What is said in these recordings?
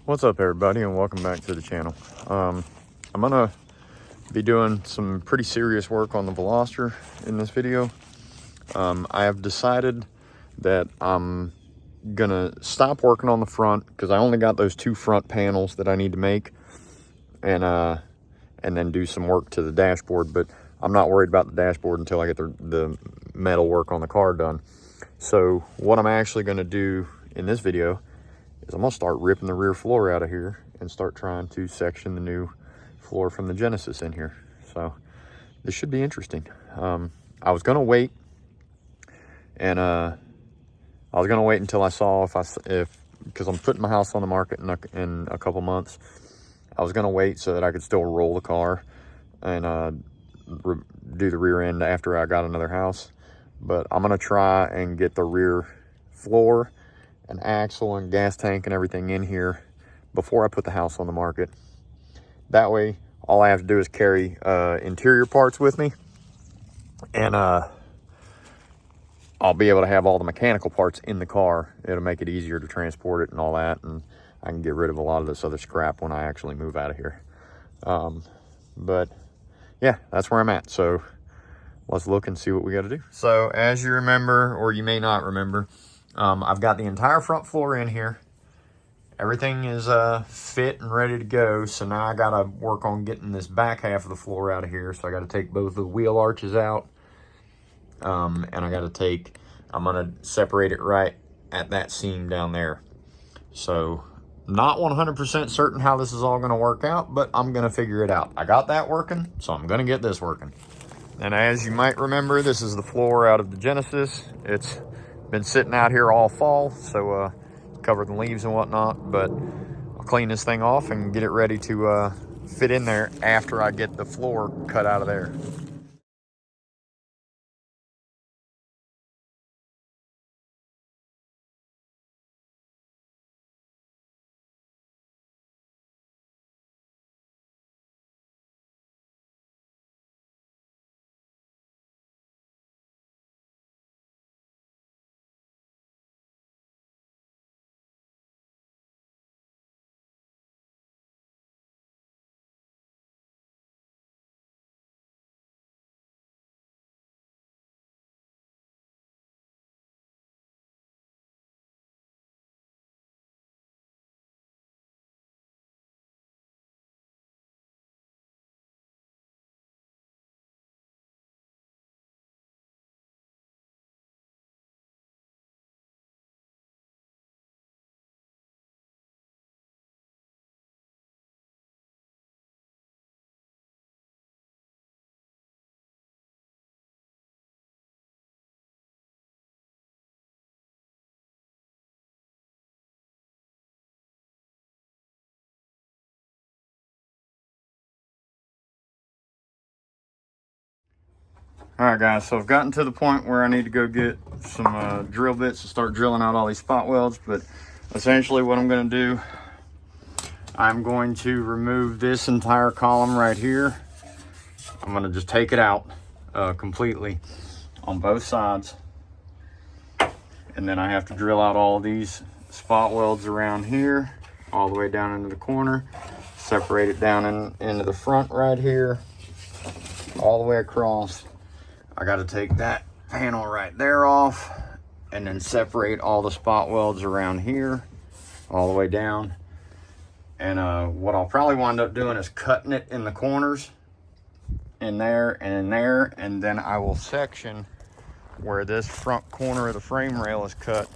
What's up, everybody, and welcome back to the channel. I'm gonna be doing some pretty serious work on the Veloster in this video. I have decided that I'm gonna stop working on the front because I only got those two front panels that I need to make, and then do some work to the dashboard. But I'm not worried about the dashboard until I get the metal work on the car done. So what I'm actually gonna do in this video is I'm gonna start ripping the rear floor out of here and start trying to section the new floor from the Genesis in here. So this should be interesting. I was gonna wait, and I was gonna wait until I saw if because I'm putting my house on the market in a couple months. I was gonna wait so that I could still roll the car and do the rear end after I got another house. But I'm gonna try and get the rear floor and axle and gas tank and everything in here before I put the house on the market. That way, all I have to do is carry interior parts with me, and I'll be able to have all the mechanical parts in the car. It'll make it easier to transport it and all that, and I can get rid of a lot of this other scrap when I actually move out of here. But yeah, that's where I'm at. So let's look and see what we got to do. So as you remember, or you may not remember, I've got the entire front floor in here. Everything is fit and ready to go. So now I got to work on getting this back half of the floor out of here. So I got to take both the wheel arches out. And I got to I'm going to separate it right at that seam down there. So not 100% certain how this is all going to work out, but I'm going to figure it out. I got that working, so I'm going to get this working. And as you might remember, this is the floor out of the Genesis. It's been sitting out here all fall, so covered in leaves and whatnot, but I'll clean this thing off and get it ready to fit in there after I get the floor cut out of there. All right, guys, so I've gotten to the point where I need to go get some drill bits to start drilling out all these spot welds. But essentially what I'm going to do, I'm going to remove this entire column right here. I'm going to just take it out completely on both sides. And then I have to drill out all these spot welds around here, all the way down into the corner, separate it down into the front right here, all the way across. I got to take that panel right there off and then separate all the spot welds around here all the way down. And what I'll probably wind up doing is cutting it in the corners in there and in there, and then I will section where this front corner of the frame rail is cut.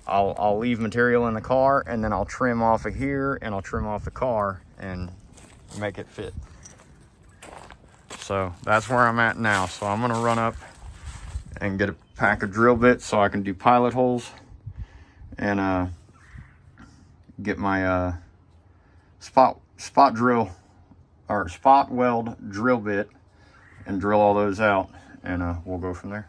I'll leave material in the car, and then I'll trim off of here and I'll trim off the car and make it fit. So that's where I'm at now. So I'm gonna run up and get a pack of drill bits so I can do pilot holes and get my spot weld drill bit and drill all those out, and we'll go from there.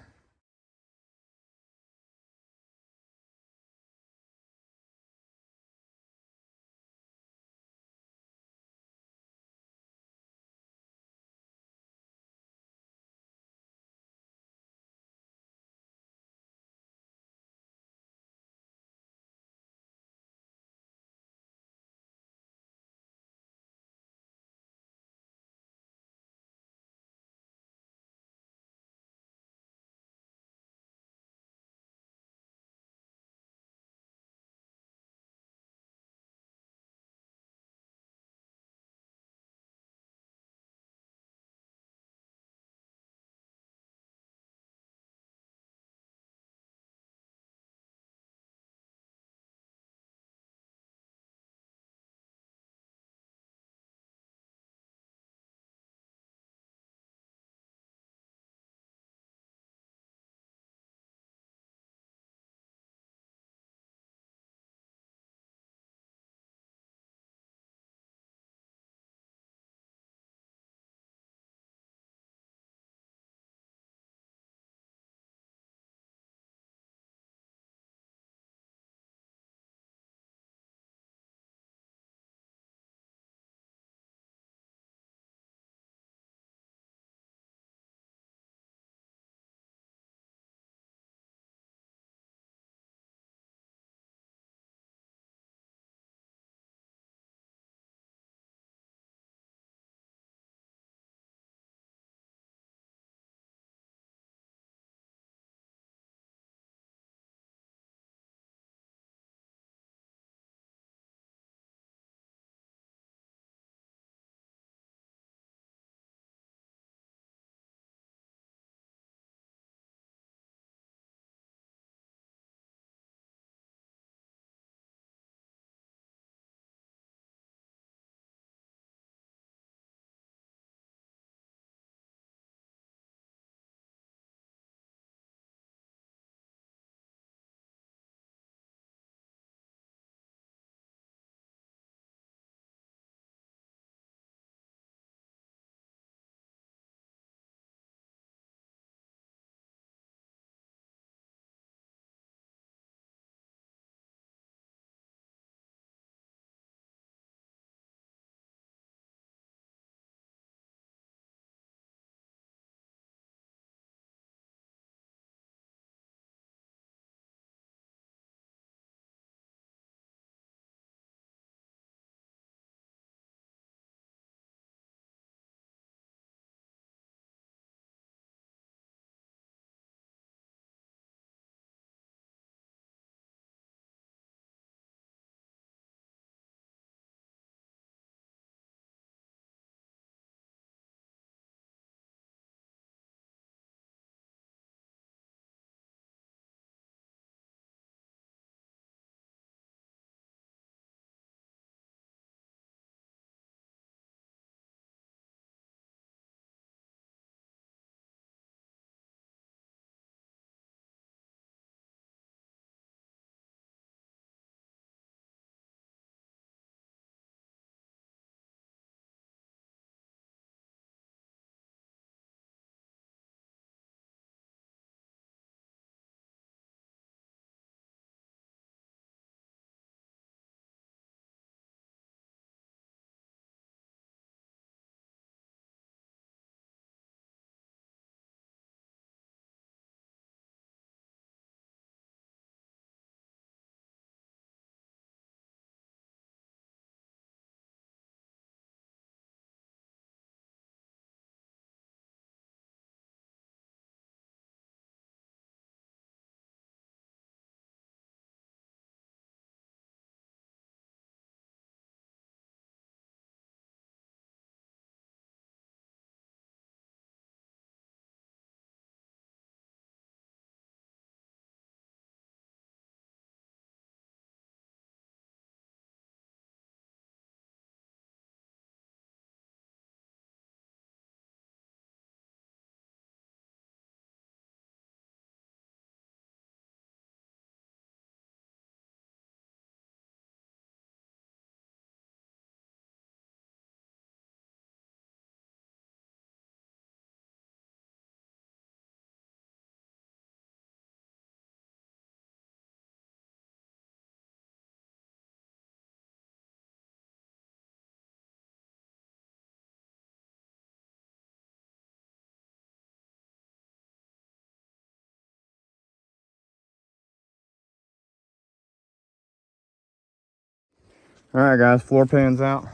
All right, guys, floor pan's out.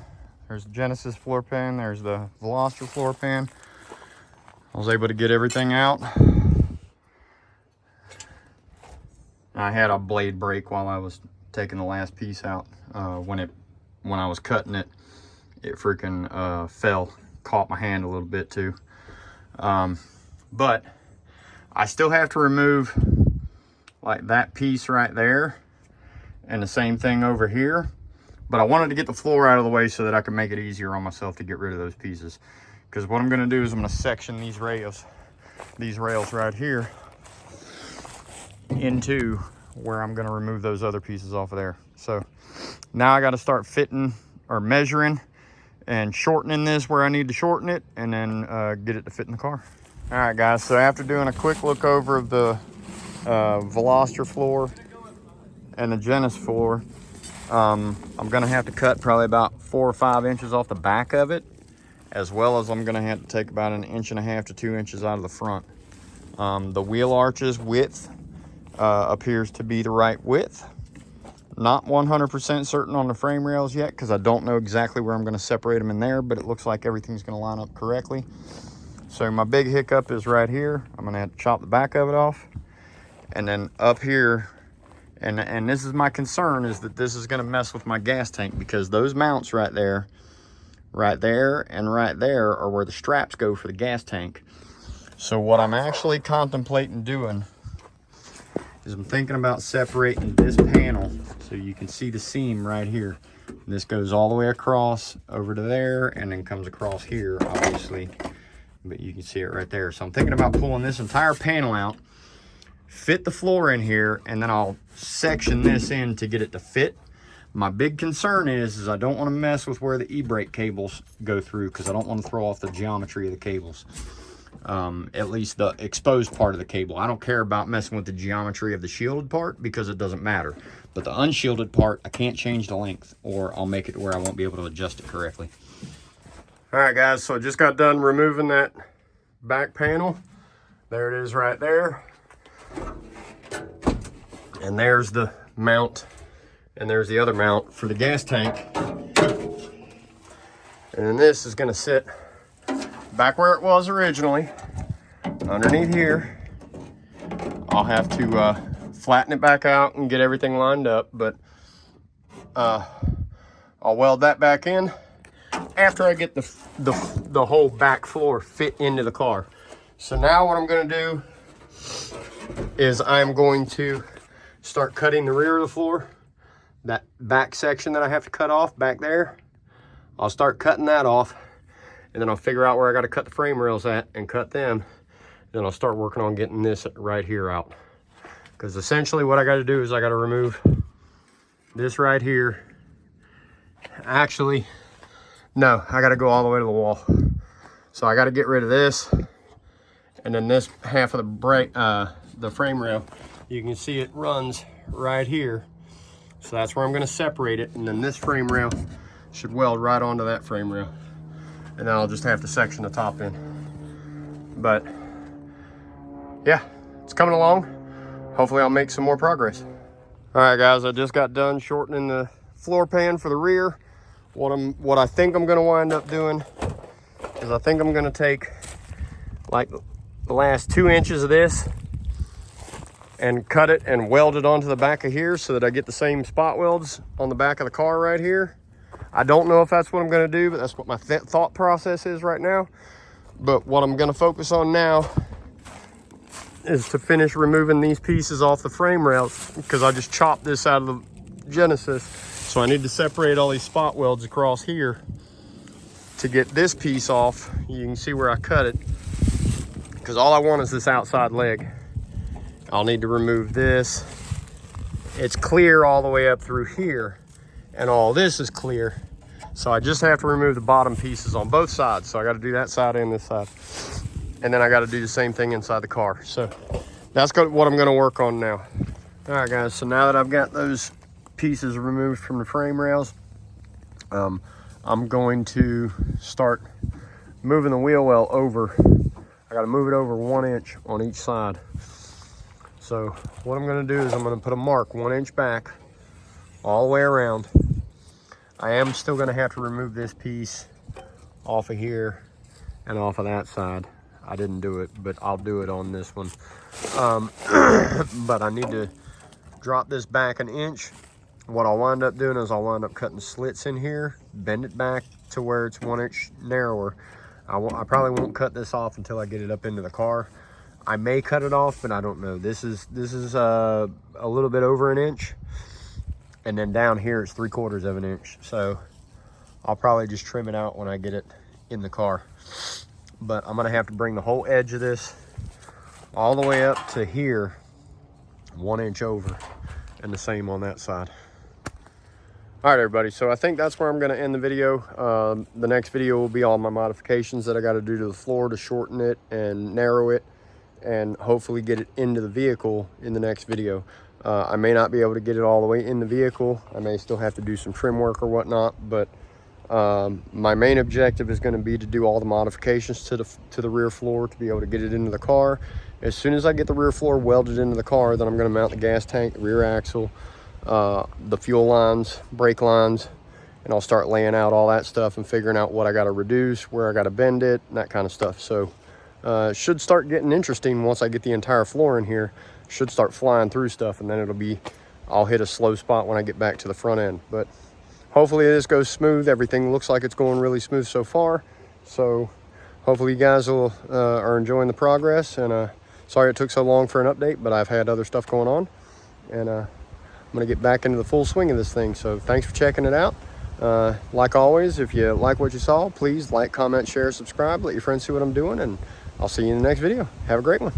There's the Genesis floor pan. There's the Veloster floor pan. I was able to get everything out. I had a blade break while I was taking the last piece out. When I was cutting it, it freaking fell, caught my hand a little bit too. But I still have to remove like that piece right there, and the same thing over here. But I wanted to get the floor out of the way so that I could make it easier on myself to get rid of those pieces. Because what I'm gonna do is I'm gonna section these rails right here into where I'm gonna remove those other pieces off of there. So now I gotta start fitting or measuring and shortening this where I need to shorten it, and then get it to fit in the car. All right, guys, so after doing a quick look over of the Veloster floor and the Genesis floor, I'm gonna have to cut probably about 4 or 5 inches off the back of it, as well as I'm gonna have to take about 1.5 inches to 2 inches out of the front. The wheel arches width appears to be the right width. Not 100% certain on the frame rails yet, because I don't know exactly where I'm gonna separate them in there, but it looks like everything's gonna line up correctly. So my big hiccup is right here. I'm gonna have to chop the back of it off. And then up here, and this is my concern, is that this is gonna mess with my gas tank, because those mounts right there, and right there are where the straps go for the gas tank. So what I'm actually contemplating doing is I'm thinking about separating this panel so you can see the seam right here. This goes all the way across over to there and then comes across here, obviously, but you can see it right there. So I'm thinking about pulling this entire panel out, fit the floor in here, and then I'll section this in to get it to fit. My big concern is I don't want to mess with where the e-brake cables go through, because I don't want to throw off the geometry of the cables. At least the exposed part of the cable. I don't care about messing with the geometry of the shielded part, because it doesn't matter. But the unshielded part, I can't change the length, or I'll make it to where I won't be able to adjust it correctly. All right, guys, so I just got done removing that back panel. There it is right there. And there's the mount, and there's the other mount for the gas tank. And then this is gonna sit back where it was originally, underneath here. I'll have to flatten it back out and get everything lined up, but I'll weld that back in after I get the whole back floor fit into the car. So now what I'm gonna do is I'm going to start cutting the rear of the floor. That back section that I have to cut off back there, I'll start cutting that off, and then I'll figure out where I got to cut the frame rails at and cut them. Then I'll start working on getting this right here out. Because essentially what I got to do is I got to remove this right here. Actually, no, I got to go all the way to the wall. So I got to get rid of this, and then this half of the frame rail, you can see it runs right here. So that's where I'm going to separate it, and then this frame rail should weld right onto that frame rail. And then I'll just have to section the top in. But yeah, it's coming along. Hopefully I'll make some more progress. All right, guys, I just got done shortening the floor pan for the rear. What I think I'm gonna wind up doing is I think I'm gonna take like the last 2 inches of this and cut it and weld it onto the back of here so that I get the same spot welds on the back of the car right here. I don't know if that's what I'm gonna do, but that's what my thought process is right now. But what I'm gonna focus on now is to finish removing these pieces off the frame rails, because I just chopped this out of the Genesis. So I need to separate all these spot welds across here to get this piece off. You can see where I cut it, because all I want is this outside leg. I'll need to remove this. It's clear all the way up through here, and all this is clear. So I just have to remove the bottom pieces on both sides. So I got to do that side and this side. And then I got to do the same thing inside the car. So that's what I'm going to work on now. All right, guys, so now that I've got those pieces removed from the frame rails, I'm going to start moving the wheel well over. I got to move it over 1 inch on each side. So what I'm going to do is I'm going to put a mark 1 inch back all the way around. I am still gonna have to remove this piece off of here and off of that side. I didn't do it, but I'll do it on this one. But I need to drop this back an inch. What I'll wind up doing is I'll wind up cutting slits in here, bend it back to where it's 1 inch narrower. I probably won't cut this off until I get it up into the car. I may cut it off, but I don't know. This is a little bit over an inch, and then down here it's 3/4 of an inch. So I'll probably just trim it out when I get it in the car. But I'm gonna have to bring the whole edge of this all the way up to here, 1 inch over, and the same on that side. All right, everybody, so I think that's where I'm gonna end the video. The next video will be all my modifications that I gotta do to the floor to shorten it and narrow it, and hopefully get it into the vehicle in the next video. I may not be able to get it all the way in the vehicle. I may still have to do some trim work or whatnot, but my main objective is gonna be to do all the modifications to the rear floor to be able to get it into the car. As soon as I get the rear floor welded into the car, then I'm gonna mount the gas tank, the rear axle, the fuel lines, brake lines, and I'll start laying out all that stuff and figuring out what I got to reduce, where I got to bend it, and that kind of stuff. So it should start getting interesting once I get the entire floor in here. Should start flying through stuff, and then I'll hit a slow spot when I get back to the front end. But hopefully this goes smooth. Everything looks like it's going really smooth so far. So hopefully you guys are enjoying the progress, and sorry it took so long for an update, but I've had other stuff going on, and I'm gonna get back into the full swing of this thing. So thanks for checking it out. Like always, if you like what you saw, please like, comment, share, subscribe, let your friends see what I'm doing, and I'll see you in the next video. Have a great one.